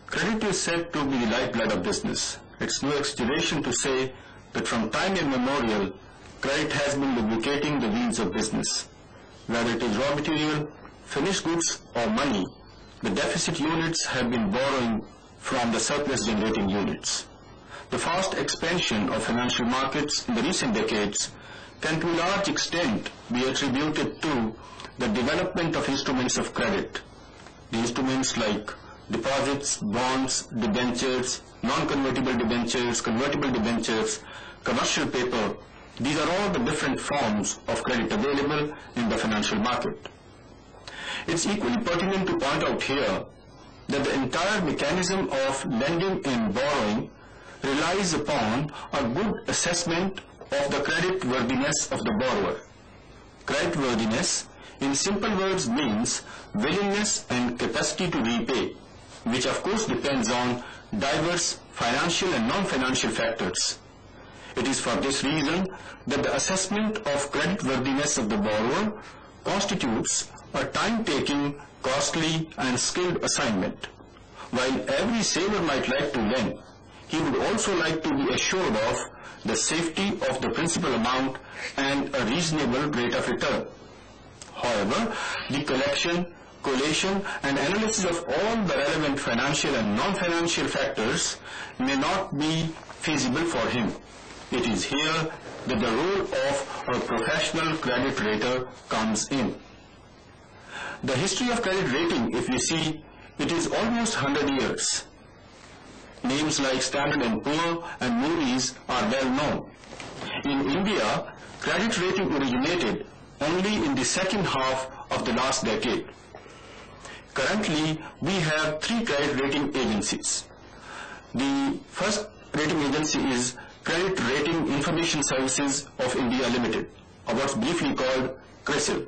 Credit is said to be the lifeblood of business. It's no exaggeration to say that from time immemorial, credit has been lubricating the wheels of business. Whether it is raw material, finished goods, or money, the deficit units have been borrowing from the surplus generating units. The fast expansion of financial markets in the recent decades can to a large extent be attributed to the development of instruments of credit. The instruments like deposits, bonds, debentures, non-convertible debentures, convertible debentures, commercial paper, these are all the different forms of credit available in the financial market. It's equally pertinent to point out here that the entire mechanism of lending and borrowing relies upon a good assessment of the creditworthiness of the borrower. Creditworthiness, in simple words, means willingness and capacity to repay, which of course depends on diverse financial and non-financial factors. It is for this reason that the assessment of creditworthiness of the borrower constitutes a time-taking, costly and skilled assignment. While every saver might like to lend, he would also like to be assured of the safety of the principal amount and a reasonable rate of return. However, the collection, collation and analysis of all the relevant financial and non-financial factors may not be feasible for him. It is here that the role of a professional credit rater comes in. The history of credit rating, if we see, it is almost 100 years. Names like Standard & Poor and Moody's are well known. In India, credit rating originated only in the second half of the last decade. Currently, we have 3 credit rating agencies. The first rating agency is Credit Rating Information Services of India Limited, or what's briefly called CRISIL.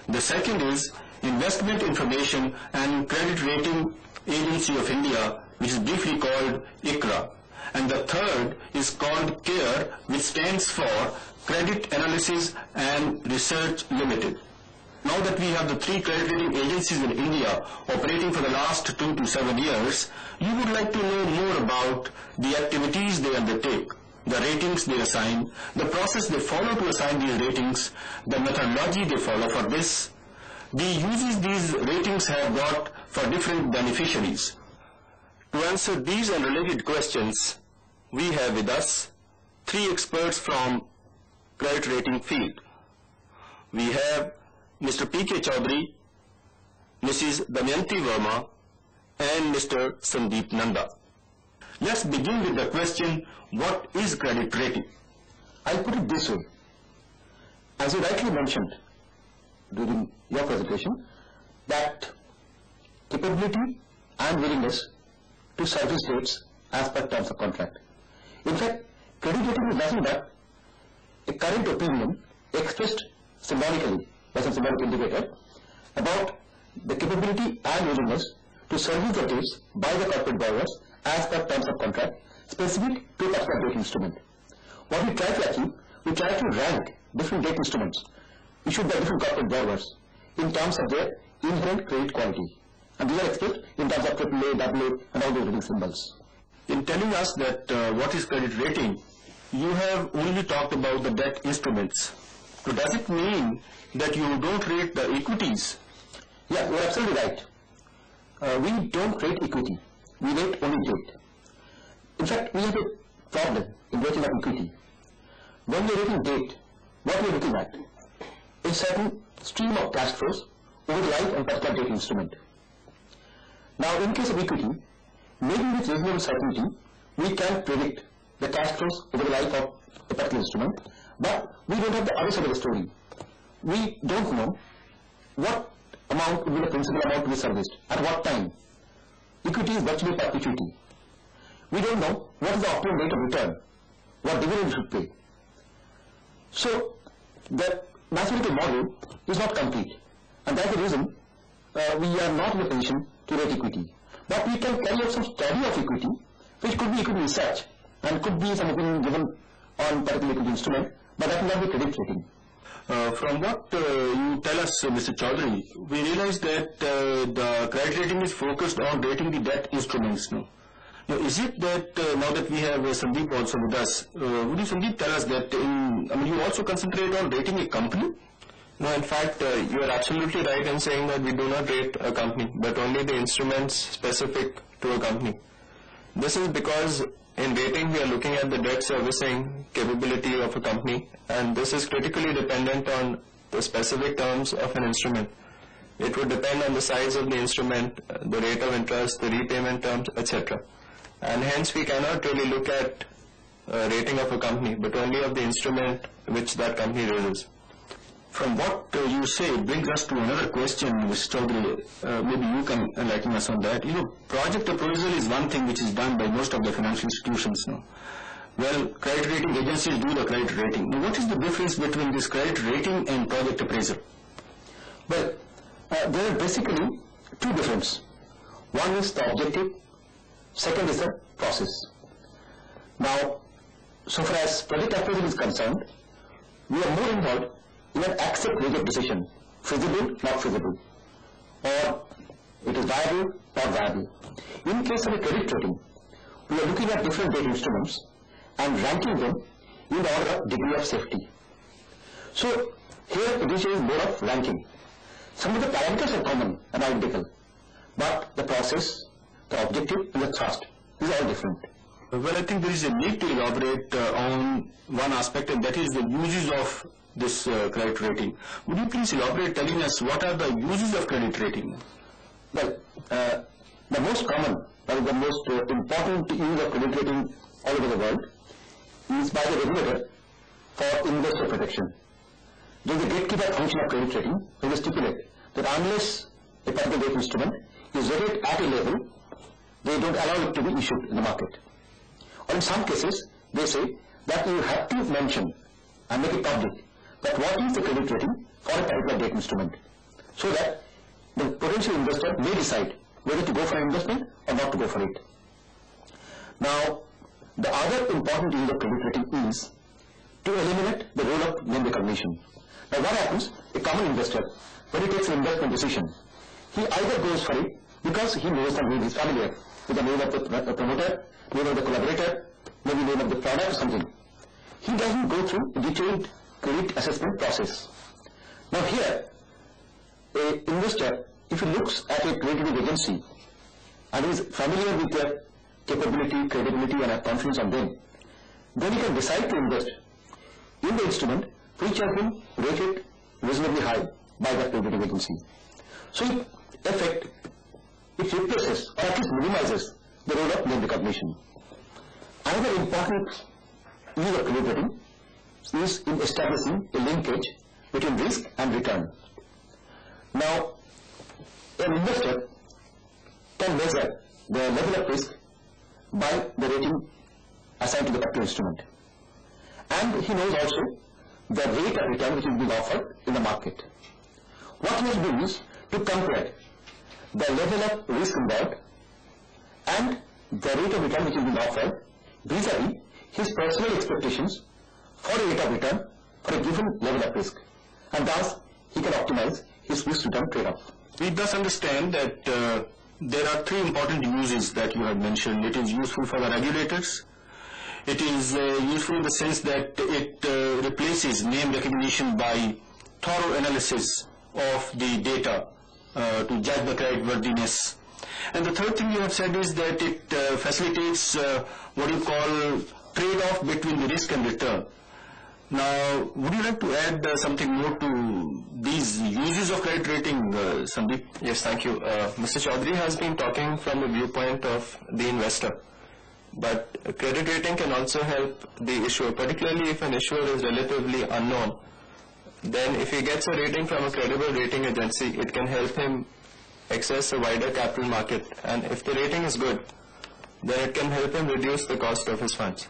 The second is Investment Information and Credit Rating Agency of India, which is briefly called ICRA. And the third is called CARE, which stands for Credit Analysis and Research Limited. Now that we have the 3 credit rating agencies in India operating for the last 2 to 7 years, you would like to know more about the activities they undertake, the ratings they assign, the process they follow to assign these ratings, the methodology they follow for this, the uses these ratings have got for different beneficiaries. To answer these and related questions, we have with us 3 experts from credit rating field. We have Mr. P.K. Chaudhary, Mrs. Damayanti Verma, and Mr. Sandeep Nanda. Let's begin with the question, what is credit rating? I'll put it this way. As you rightly mentioned during your presentation, that capability and willingness to service debts as per terms of contract. In fact, credit rating is nothing but a current opinion expressed symbolically by some symbolic indicator about the capability and willingness to service the debts by the corporate borrowers as per terms of contract specific to a particular debt instrument. What we try to achieve, we try to rank different debt instruments issued by different corporate borrowers in terms of their inherent credit quality. And these are expressed in terms of AAA, AA, and all those rating symbols. In telling us that what is credit rating, you have only talked about the debt instruments. So does it mean that you don't rate the equities? Yeah, you're absolutely right. We don't rate equity. We rate only debt. In fact, we have a problem in rating of equity. When we're rating debt, what we're looking at is a certain stream of cash flows over the life of a particular debt instrument. Now, in case of equity, maybe with reasonable certainty, we can predict the cash flows over the life of a particular instrument, but we don't have the other side of the story. We don't know what amount would be the principal amount to be serviced, at what time. Equity is virtually perpetuity. We don't know what is the optimum rate of return, what dividend we should pay. So, the mathematical model is not complete, and that's the reason we are not in a position to rate equity. But we can carry out some study of equity, which could be equity research, and could be some opinion given on particular equity instrument, but that will not be credit rating. From what you tell us, Mr. Chaudhary, we realize that the credit rating is focused on rating the debt instruments. No? Now, is it that now that we have Sandeep also with us, would you, Sandeep, tell us that you also concentrate on rating a company? No, in fact, you are absolutely right in saying that we do not rate a company, but only the instruments specific to a company. This is because in rating we are looking at the debt servicing capability of a company, and this is critically dependent on the specific terms of an instrument. It would depend on the size of the instrument, the rate of interest, the repayment terms, etc. And hence we cannot really look at rating of a company, but only of the instrument which that company raises. From what you say, it brings us to another question, Mr. Chaudhary. Maybe you can enlighten us on that. Project appraisal is one thing which is done by most of the financial institutions now. Well, credit rating agencies do the credit rating. Now, what is the difference between this credit rating and project appraisal? Well, there are basically two differences. One is the objective, second is the process. Now, so far as project appraisal is concerned, we are more involved in an accept reject decision, feasible, not feasible, or it is viable, not viable. In case of a credit rating, we are looking at different debt instruments and ranking them in the order of degree of safety. So here it is more of ranking. Some of the parameters are common and identical, but the process, the objective, and the thrust is all different. Well, I think there is a need to elaborate on one aspect, and that is the uses of this credit rating. Would you please elaborate, telling us what are the uses of credit rating? Well, the most common or the most important use of credit rating all over the world is by the regulator for investor protection. There is a gatekeeper function of credit rating where they stipulate that unless a particular debt instrument is rated at a level, they don't allow it to be issued in the market. Or in some cases, they say that you have to mention and make it public that what is the credit rating for a particular debt instrument, so that the potential investor may decide whether to go for an investment or not to go for it. Now, the other important use of credit rating is to eliminate the role of name recognition. Now, what happens? A common investor, when he takes an investment decision, he either goes for it because he knows the name, is familiar with the name of the promoter, name of the collaborator, maybe name of the product or something. He doesn't go through a detailed credit assessment process. Now here, an investor, if he looks at a credit rating agency and is familiar with their capability, credibility, and have confidence on them, then he can decide to invest in the instrument which has been rated reasonably high by that credit rating agency. So in effect, it replaces or at least minimizes the role of name recognition. Another important use of credit rating is in establishing a linkage between risk and return. Now, an investor can measure the level of risk by the rating assigned to the particular instrument. And he knows also the rate of return which is being offered in the market. What he has to do is to compare the level of risk involved and the rate of return which is being offered vis-a-vis his personal expectations for a rate of return for a given level of risk, and thus he can optimize his risk-return trade-off. We thus understand that there are three important uses that you have mentioned. It is useful for the regulators. It is useful in the sense that it replaces name recognition by thorough analysis of the data to judge the creditworthiness. And the third thing you have said is that it facilitates what you call trade-off between the risk and return. Now, would you like to add something more to these uses of credit rating, Sandeep? Yes, thank you. Mr. Chaudhary has been talking from the viewpoint of the investor. But credit rating can also help the issuer, particularly if an issuer is relatively unknown. Then if he gets a rating from a credible rating agency, it can help him access a wider capital market. And if the rating is good, then it can help him reduce the cost of his funds.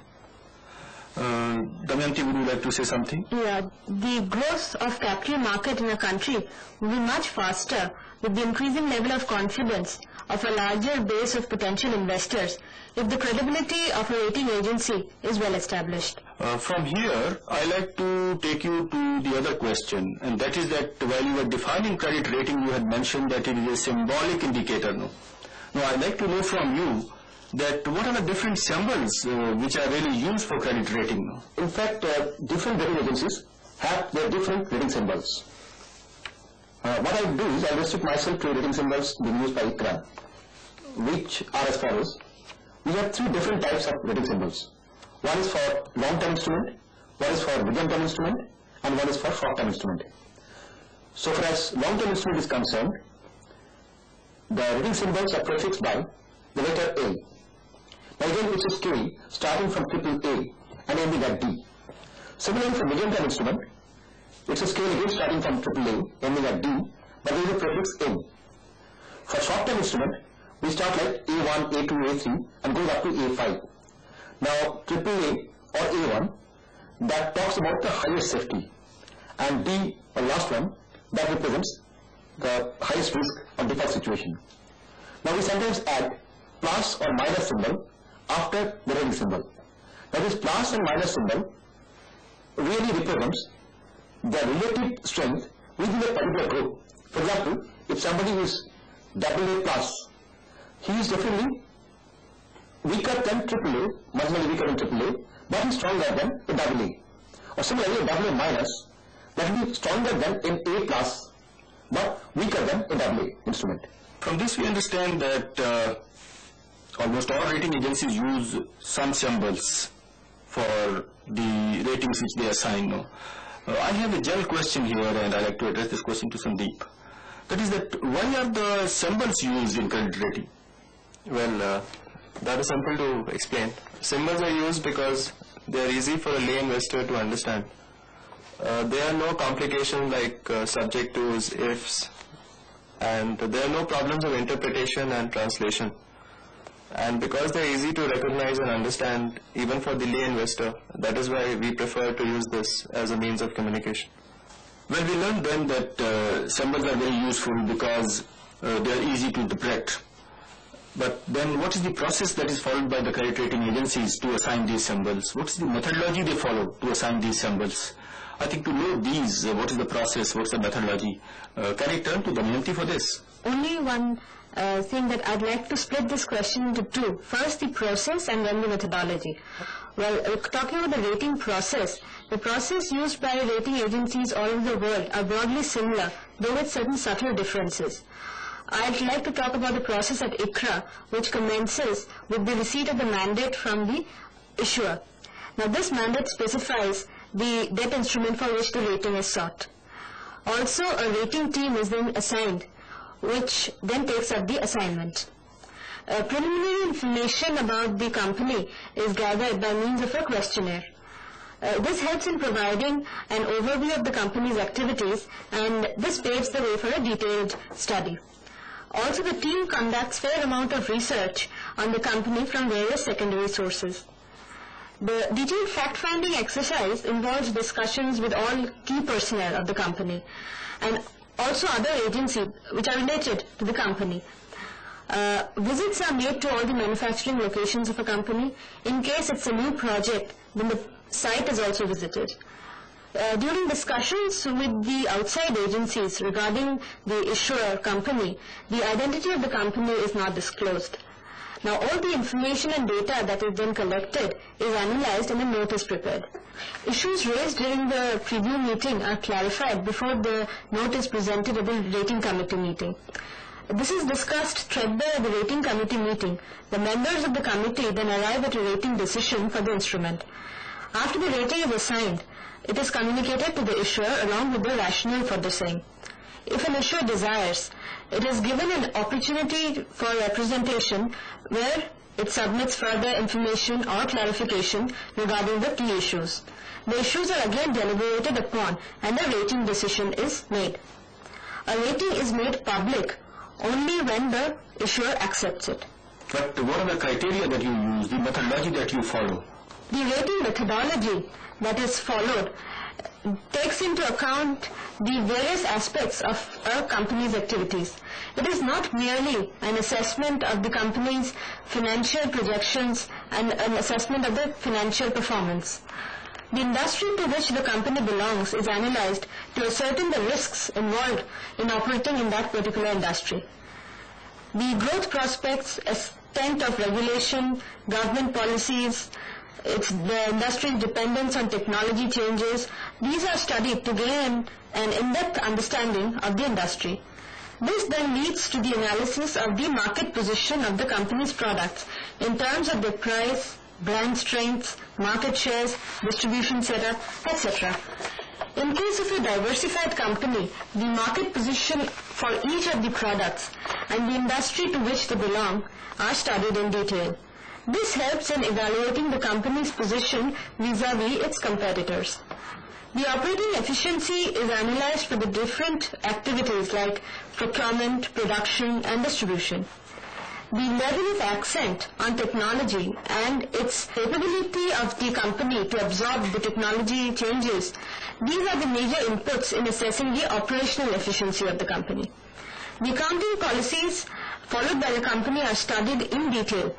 Damayanti, would you like to say something? Yeah, the growth of capital market in a country will be much faster with the increasing level of confidence of a larger base of potential investors if the credibility of a rating agency is well established. From here, I like to take you to the other question, and that is that while you were defining credit rating, you had mentioned that it is a symbolic indicator. No? Now, I'd like to know from you that what are the different symbols which are really used for credit rating? No? In fact, different rating agencies have their different rating symbols. What I do is I restrict myself to rating symbols being used by ICRA, which are as follows. We have three different types of rating symbols. One is for long-term instrument, one is for medium-term instrument, and one is for short-term instrument. So far as long-term instrument is concerned, the rating symbols are prefixed by the letter A. Now again, it's a scale starting from AAA and ending at D. Similarly, for medium-term instrument, it's a scale again starting from AAA, ending at D, but there is a prefix N. For short-term instrument, we start like A1, A2, A3 and goes up to A5. Now, AAA or A1, that talks about the highest safety, and D, or last one, that represents the highest risk of default situation. Now, we sometimes add plus or minus symbol after the rating symbol. Now, this plus and minus symbol really represents the relative strength within a particular group. For example, if somebody is AA plus, he is definitely weaker than AAA, marginally weaker than AAA, but he is stronger than a AA. Or similarly, a AA minus, that will be stronger than an A plus, but weaker than a AA instrument. From this we understand that almost all rating agencies use some symbols for the ratings which they assign. No? I have a general question here, and I like to address this question to Sandeep. That is that why are the symbols used in credit rating? Well, that is simple to explain. Symbols are used because they are easy for a lay investor to understand. There are no complications like subject tos, ifs, and there are no problems of interpretation and translation. And because they are easy to recognize and understand even for the lay investor, that is why we prefer to use this as a means of communication. Well, we learned then that symbols are very useful because they are easy to interpret. But then what is the process that is followed by the credit rating agencies to assign these symbols? What is the methodology they follow to assign these symbols? I think to know these, what is the process, what is the methodology? Can I turn to Damayanti for this? Only one thing that I'd like to split this question into two. First the process and then the methodology. Well, talking about the rating process, the process used by rating agencies all over the world are broadly similar, though with certain subtle differences. I'd like to talk about the process at ICRA, which commences with the receipt of the mandate from the issuer. Now, this mandate specifies the debt instrument for which the rating is sought. Also, a rating team is then assigned, which then takes up the assignment. Preliminary information about the company is gathered by means of a questionnaire. This helps in providing an overview of the company's activities, and this paves the way for a detailed study. Also, the team conducts fair amount of research on the company from various secondary sources. The detailed fact-finding exercise involves discussions with all key personnel of the company and also other agencies which are related to the company. Visits are made to all the manufacturing locations of a company. In case it's a new project, then the site is also visited. During discussions with the outside agencies regarding the issuer company, the identity of the company is not disclosed. Now, all the information and data that is then collected is analyzed and a note is prepared. Issues raised during the preview meeting are clarified before the note is presented at the rating committee meeting. This is discussed threadbare at the rating committee meeting. The members of the committee then arrive at a rating decision for the instrument. After the rating is assigned, it is communicated to the issuer along with the rationale for the same. If an issuer desires, it is given an opportunity for representation where it submits further information or clarification regarding the key issues. The issues are again deliberated upon and a rating decision is made. A rating is made public only when the issuer accepts it. But what are the criteria that you use, the methodology that you follow? The rating methodology that is followed takes into account the various aspects of a company's activities. It is not merely an assessment of the company's financial projections and an assessment of the financial performance. The industry to which the company belongs is analyzed to ascertain the risks involved in operating in that particular industry. The growth prospects, extent of regulation, government policies, the industry's dependence on technology changes, these are studied to gain an in-depth understanding of the industry. This then leads to the analysis of the market position of the company's products in terms of their price, brand strengths, market shares, distribution setup, etc. In case of a diversified company, the market position for each of the products and the industry to which they belong are studied in detail. This helps in evaluating the company's position vis-à-vis its competitors. The operating efficiency is analyzed for the different activities like procurement, production, and distribution. The level of accent on technology and its capability of the company to absorb the technology changes, these are the major inputs in assessing the operational efficiency of the company. The accounting policies followed by the company are studied in detail,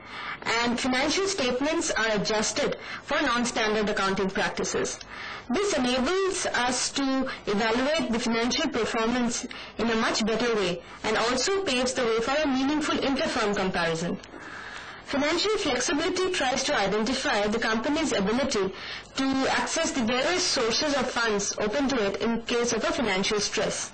and financial statements are adjusted for non-standard accounting practices. This enables us to evaluate the financial performance in a much better way and also paves the way for a meaningful inter-firm comparison. Financial flexibility tries to identify the company's ability to access the various sources of funds open to it in case of a financial stress.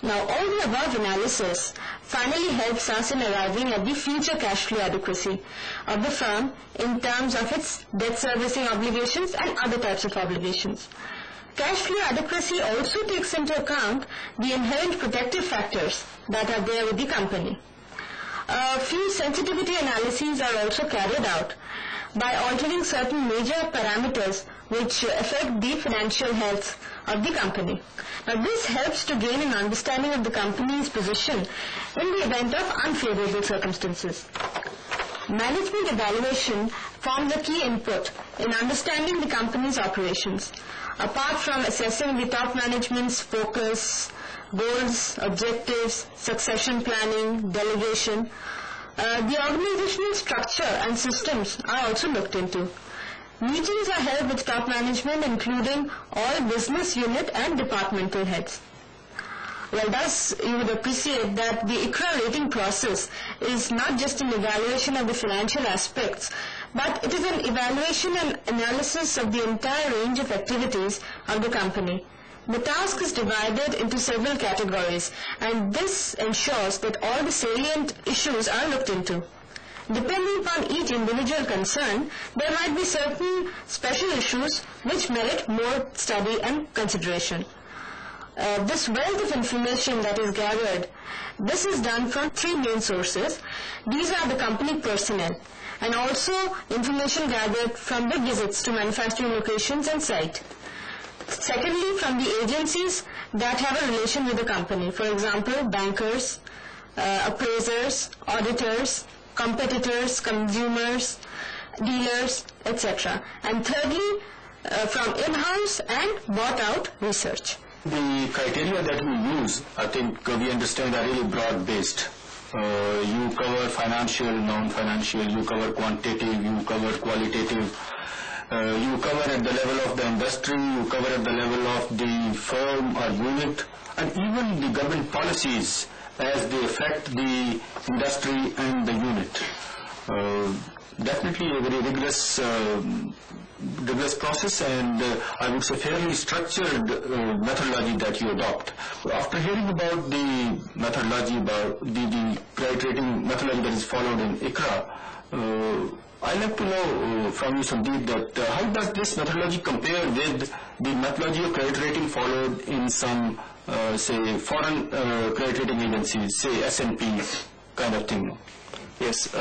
Now, all the above analysis finally helps us in arriving at the future cash flow adequacy of the firm in terms of its debt servicing obligations and other types of obligations. Cash flow adequacy also takes into account the inherent protective factors that are there with the company. A few sensitivity analyses are also carried out by altering certain major parameters which affect the financial health of the company. Now, this helps to gain an understanding of the company's position in the event of unfavorable circumstances. Management evaluation forms a key input in understanding the company's operations. Apart from assessing the top management's focus, goals, objectives, succession planning, delegation, the organizational structure and systems are also looked into. Meetings are held with top management, including all business unit and departmental heads. Well, thus you would appreciate that the ICRA rating process is not just an evaluation of the financial aspects, but it is an evaluation and analysis of the entire range of activities of the company. The task is divided into several categories, and this ensures that all the salient issues are looked into. Depending upon each individual concern, there might be certain special issues which merit more study and consideration. This wealth of information that is gathered, this is done from three main sources. These are the company personnel and also information gathered from the visits to manufacturing locations and site. Secondly, from the agencies that have a relation with the company, for example, bankers, appraisers, auditors, competitors, consumers, dealers, etc. And thirdly, from in-house and bought-out research. The criteria that we use, I think we understand are really broad-based. You cover financial, non-financial, you cover quantitative, you cover qualitative, you cover at the level of the industry, you cover at the level of the firm or unit, and even the government policies as they affect the industry and the unit. Definitely a very rigorous process, and I would say fairly structured methodology that you adopt. After hearing about the methodology, about the credit rating methodology that is followed in ICRA, I'd like to know from you, Sandeep, that how does this methodology compare with the methodology of credit rating followed in some, say, foreign credit rating agencies, say S&P kind of thing? Yes.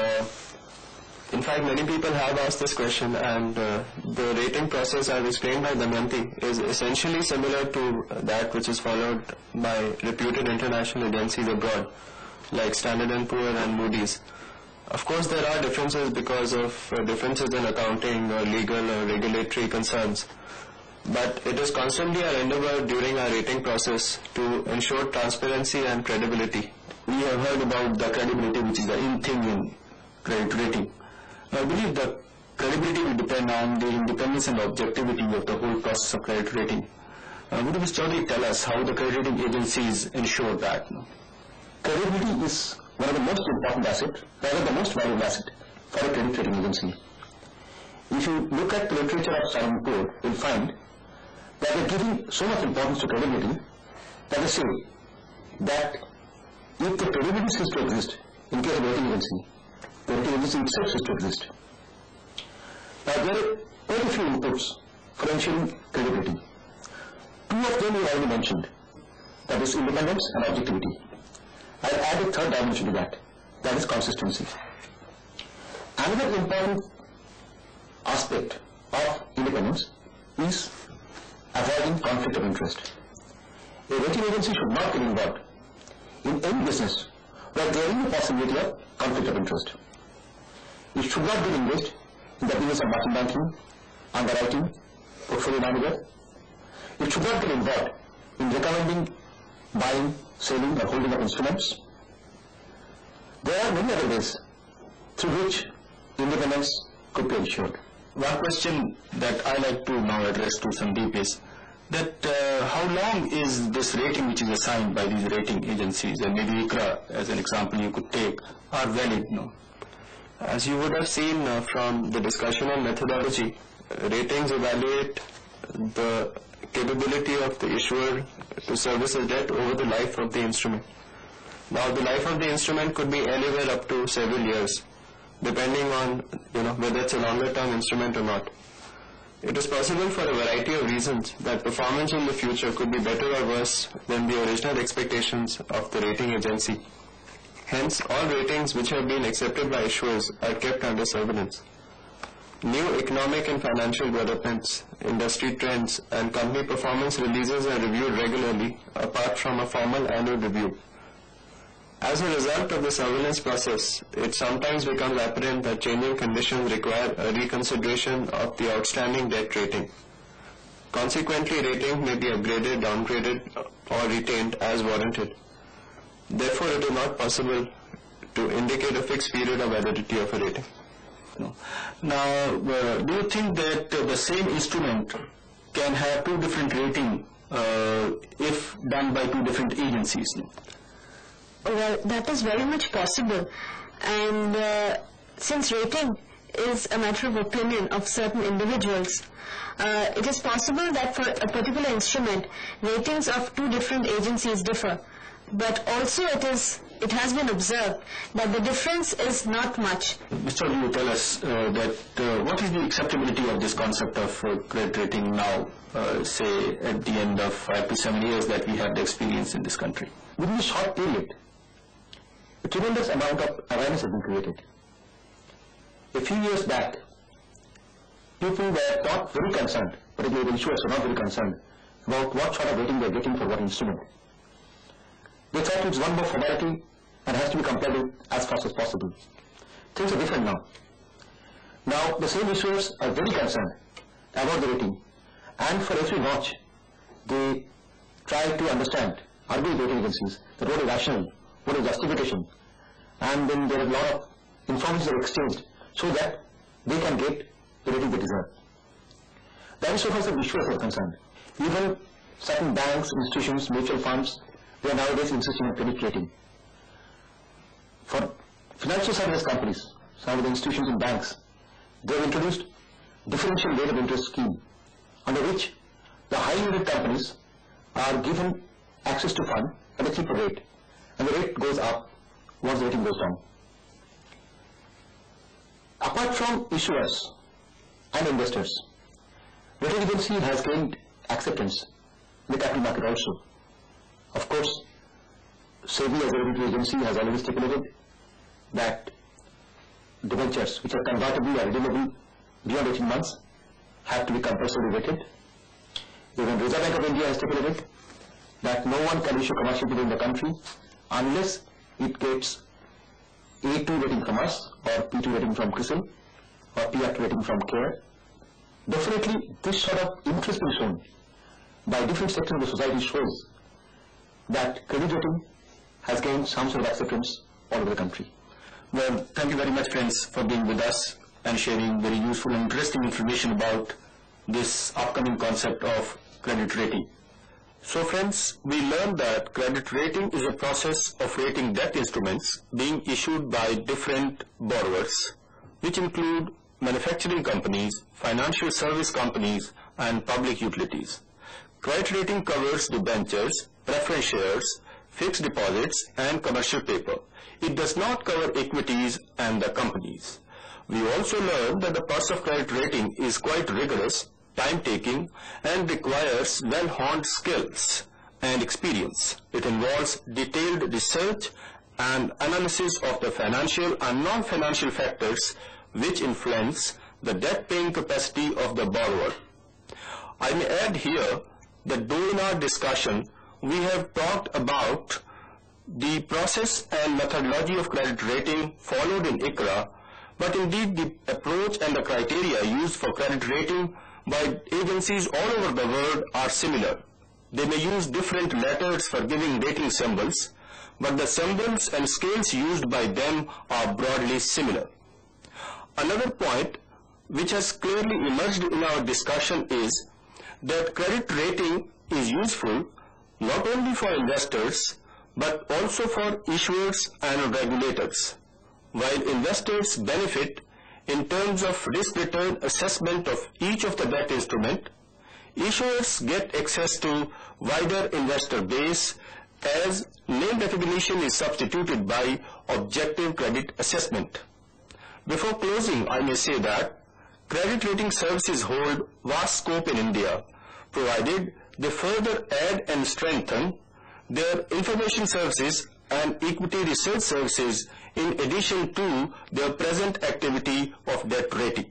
In fact, many people have asked this question, and the rating process as explained by Damayanti is essentially similar to that which is followed by reputed international agencies abroad, like Standard & Poor's and Moody's. Of course, there are differences because of differences in accounting or legal or regulatory concerns. but it is constantly our endeavor during our rating process to ensure transparency and credibility. We have heard about the credibility, which is the in thing in credit rating. I believe the credibility will depend on the independence and objectivity of the whole process of credit rating. Would you, Mr. Chaudhary, tell us how the credit rating agencies ensure that? Credibility is one of the most important assets, rather the most valuable asset for a credit rating agency. If you look at the literature of Standard & Poor's, you'll find that they're giving so much importance to credibility that they say that if the credibility ceases to exist in case of rating agency, the rating agency itself ceases to exist. Now there are quite a few inputs for ensuring credibility. Two of them you already mentioned, that is independence and objectivity. I'll add a third dimension to that, that is consistency. Another important aspect of independence is avoiding conflict of interest. A rating agency should not get involved in any business where there is a possibility of conflict of interest. It should not get engaged in the business of market banking, underwriting, portfolio manager. It should not get involved in recommending, buying, selling or holding of instruments. There are many other ways through which independence could be ensured. One question that I like to now address to Sandeep is that how long is this rating which is assigned by these rating agencies, and maybe ICRA as an example you could take, are valid now? As you would have seen from the discussion on methodology, ratings evaluate the capability of the issuer to service a debt over the life of the instrument. Now the life of the instrument could be anywhere up to several years, depending on whether it's a longer term instrument or not. It is possible for a variety of reasons that performance in the future could be better or worse than the original expectations of the rating agency. Hence, all ratings which have been accepted by issuers are kept under surveillance. New economic and financial developments, industry trends, and company performance releases are reviewed regularly apart from a formal annual review. As a result of the surveillance process, it sometimes becomes apparent that changing conditions require a reconsideration of the outstanding debt rating. Consequently, rating may be upgraded, downgraded, or retained as warranted. Therefore, it is not possible to indicate a fixed period of validity of a rating. Now, do you think that the same instrument can have two different ratings if done by two different agencies? Well, that is very much possible, and since rating is a matter of opinion of certain individuals, it is possible that for a particular instrument, ratings of two different agencies differ, but also it has been observed that the difference is not much. Mr. Lee, tell us that what is the acceptability of this concept of credit rating now, say at the end of 5 to 7 years that we have the experience in this country? Within a short period, a tremendous amount of awareness has been created. A few years back, people were not very concerned, particularly the issuers were not very concerned about what sort of rating they are getting for what instrument. They thought it's one more formality and has to be complied with as fast as possible. Things are different now. Now, the same issuers are very concerned about the rating, and for every notch, they try to understand, are these rating agencies, that what is rational, what is justification, and then there are a lot of information that are exchanged so that they can get the rating they deserve. That is so far as the issuers are concerned. Even certain banks, institutions, mutual funds, they are nowadays insisting on credit rating. For financial services companies, some of the institutions and banks, they have introduced differential rate of interest scheme under which the high-yielded companies are given access to fund at a cheaper rate, and the rate goes up once the rating goes down. Apart from issuers and investors, rating agency has gained acceptance in the capital market also. Of course, SEBI as a rating agency has already stipulated that debentures which are convertible or redeemable beyond 18 months have to be compulsorily rated. Even Reserve Bank of India has stipulated that no one can issue commercial paper in the country unless it gets A2 rating from us, or P2 rating from CRISIL, or P2 rating from CARE. Definitely, this sort of interest being shown by different sectors of the society shows that credit rating has gained some sort of acceptance all over the country. Well, thank you very much, friends, for being with us and sharing very useful and interesting information about this upcoming concept of credit rating. So friends, we learned that credit rating is a process of rating debt instruments being issued by different borrowers, which include manufacturing companies, financial service companies, and public utilities. Credit rating covers debentures, preference shares, fixed deposits, and commercial paper. It does not cover equities and the companies. We also learned that the process of credit rating is quite rigorous, time-taking, and requires well-honed skills and experience. It involves detailed research and analysis of the financial and non-financial factors which influence the debt-paying capacity of the borrower. I may add here that during our discussion, we have talked about the process and methodology of credit rating followed in ICRA, but indeed the approach and the criteria used for credit rating by agencies all over the world are similar. They may use different letters for giving rating symbols, but the symbols and scales used by them are broadly similar. Another point which has clearly emerged in our discussion is that credit rating is useful not only for investors but also for issuers and regulators. While investors benefit in terms of risk-return assessment of each of the debt instrument, issuers get access to wider investor base as name recognition is substituted by objective credit assessment. Before closing, I may say that credit rating services hold vast scope in India, provided they further add and strengthen their information services and equity research services in addition to their present activity of debt rating.